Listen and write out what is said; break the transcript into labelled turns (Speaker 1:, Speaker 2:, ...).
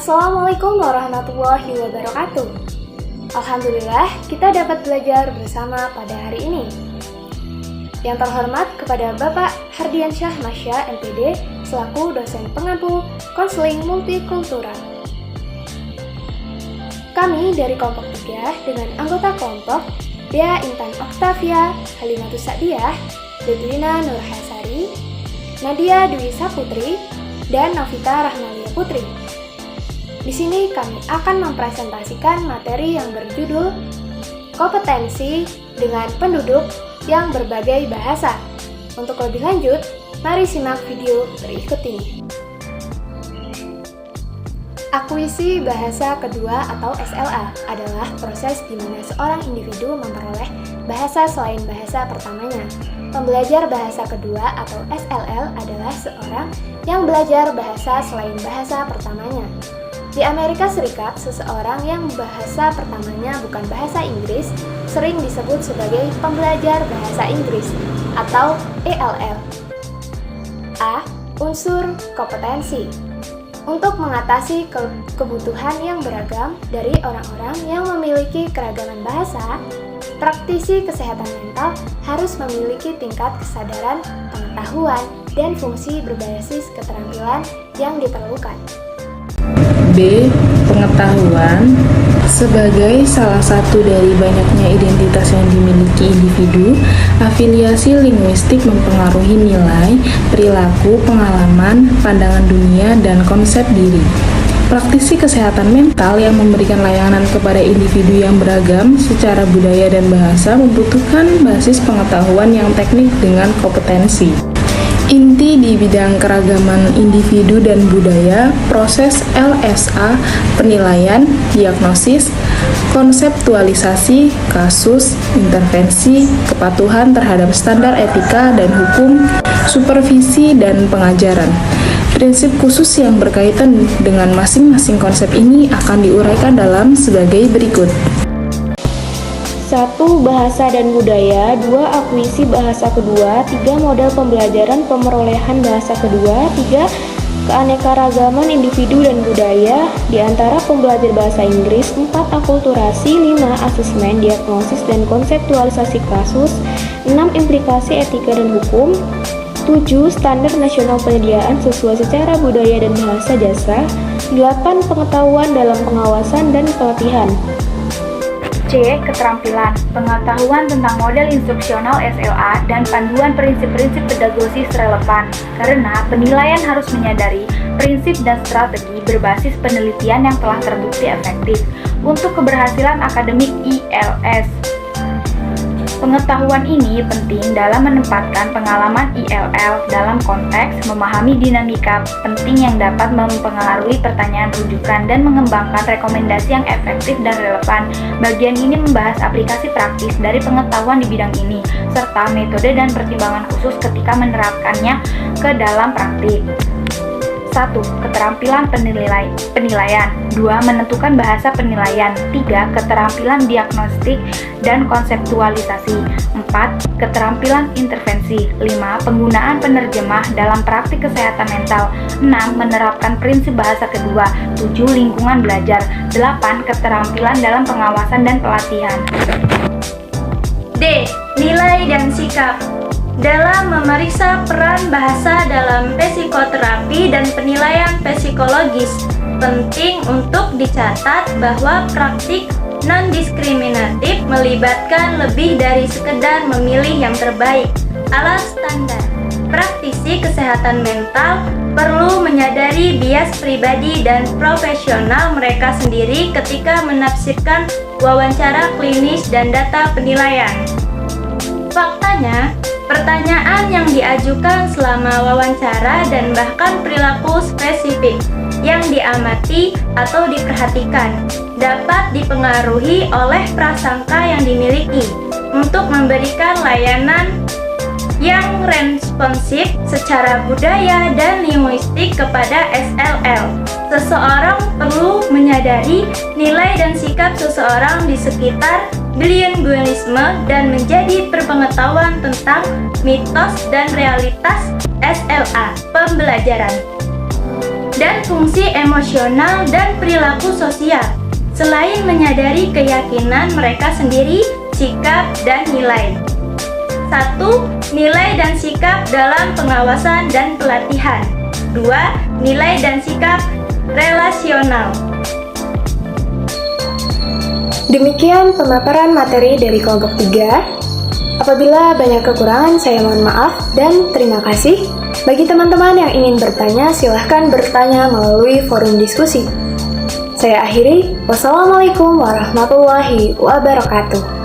Speaker 1: Assalamualaikum warahmatullahi wabarakatuh. Alhamdulillah, kita dapat belajar bersama pada hari ini. Yang terhormat kepada Bapak Hardiansyah Masya, MPD, selaku dosen pengampu konseling multikultural. Kami dari kelompok 3 dengan anggota kelompok Dea Intan Oktavia, Halimatus Sa'diyah, Bedwina Nurhasari, Nadia Dwi Saputri, dan Novita Rahmalia Putri. Di sini kami akan mempresentasikan materi yang berjudul kompetensi dengan penduduk yang berbagai bahasa. Untuk lebih lanjut, mari simak video berikut ini. Akuisisi bahasa kedua atau SLA adalah proses di mana seorang individu memperoleh bahasa selain bahasa pertamanya. Pembelajar bahasa kedua atau SLL adalah seorang yang belajar bahasa selain bahasa pertamanya. Di Amerika Serikat, seseorang yang bahasa pertamanya bukan bahasa Inggris sering disebut sebagai pembelajar bahasa Inggris atau ELL. A. Unsur kompetensi. Untuk mengatasi kebutuhan yang beragam dari orang-orang yang memiliki keragaman bahasa, praktisi kesehatan mental harus memiliki tingkat kesadaran, pengetahuan, dan fungsi berbasis keterampilan yang diperlukan.
Speaker 2: B. Pengetahuan. Sebagai salah satu dari banyaknya identitas yang dimiliki individu, afiliasi linguistik mempengaruhi nilai, perilaku, pengalaman, pandangan dunia, dan konsep diri. Praktisi kesehatan mental yang memberikan layanan kepada individu yang beragam secara budaya dan bahasa membutuhkan basis pengetahuan yang teknik dengan kompetensi. Inti di bidang keragaman individu dan budaya, proses LSA, penilaian, diagnosis, konseptualisasi, kasus, intervensi, kepatuhan terhadap standar etika dan hukum, supervisi, dan pengajaran. Prinsip khusus yang berkaitan dengan masing-masing konsep ini akan diuraikan dalam sebagai berikut.
Speaker 1: 1. Bahasa dan budaya. 2. Akuisisi bahasa kedua. 3. Model pembelajaran pemerolehan bahasa kedua. 3. Keanekaragaman individu dan budaya di antara pembelajar bahasa Inggris. 4. Akulturasi. 5. Asesmen, diagnosis, dan konseptualisasi kasus. 6. Implikasi etika dan hukum. 7. Standar nasional penyediaan sesuai secara budaya dan bahasa jasa. 8. Pengetahuan dalam pengawasan dan pelatihan. C. Keterampilan, pengetahuan tentang model instruksional SLA dan panduan prinsip-prinsip pedagogis relevan, karena penilaian harus menyadari prinsip dan strategi berbasis penelitian yang telah terbukti efektif untuk keberhasilan akademik ILS. Pengetahuan ini penting dalam menempatkan pengalaman ILL dalam konteks memahami dinamika penting yang dapat mempengaruhi pertanyaan rujukan dan mengembangkan rekomendasi yang efektif dan relevan. Bagian ini membahas aplikasi praktis dari pengetahuan di bidang ini, serta metode dan pertimbangan khusus ketika menerapkannya ke dalam praktik. 1. Keterampilan penilaian. 2. Menentukan bahasa penilaian. 3. Keterampilan diagnostik dan konseptualisasi. 4. Keterampilan intervensi. 5. Penggunaan penerjemah dalam praktik kesehatan mental. 6. Menerapkan prinsip bahasa kedua. 7. Lingkungan belajar. 8. Keterampilan dalam pengawasan dan pelatihan. D. Nilai dan sikap. Dalam memeriksa peran bahasa dalam psikoterapi dan penilaian psikologis, penting untuk dicatat bahwa praktik non-diskriminatif melibatkan lebih dari sekedar memilih yang terbaik. Ala standar, praktisi kesehatan mental perlu menyadari bias pribadi dan profesional mereka sendiri ketika menafsirkan wawancara klinis dan data penilaian. Faktanya, pertanyaan yang diajukan selama wawancara dan bahkan perilaku spesifik yang diamati atau diperhatikan dapat dipengaruhi oleh prasangka yang dimiliki untuk memberikan layanan yang responsif secara budaya dan linguistik kepada SLL. Seseorang perlu menyadari nilai dan sikap seseorang di sekitar bilingualisme dan menjadi berpengetahuan tentang mitos dan realitas SLA pembelajaran.
Speaker 3: dan fungsi emosional dan perilaku sosial. Selain menyadari keyakinan mereka sendiri, sikap, dan nilai. 1. Nilai dan sikap dalam pengawasan dan pelatihan. 2. Nilai dan sikap relasional.
Speaker 1: Demikian pemaparan materi dari kelompok 3. Apabila banyak kekurangan, saya mohon maaf dan terima kasih. Bagi teman-teman yang ingin bertanya, silahkan bertanya melalui forum diskusi. Saya akhiri, wassalamualaikum warahmatullahi wabarakatuh.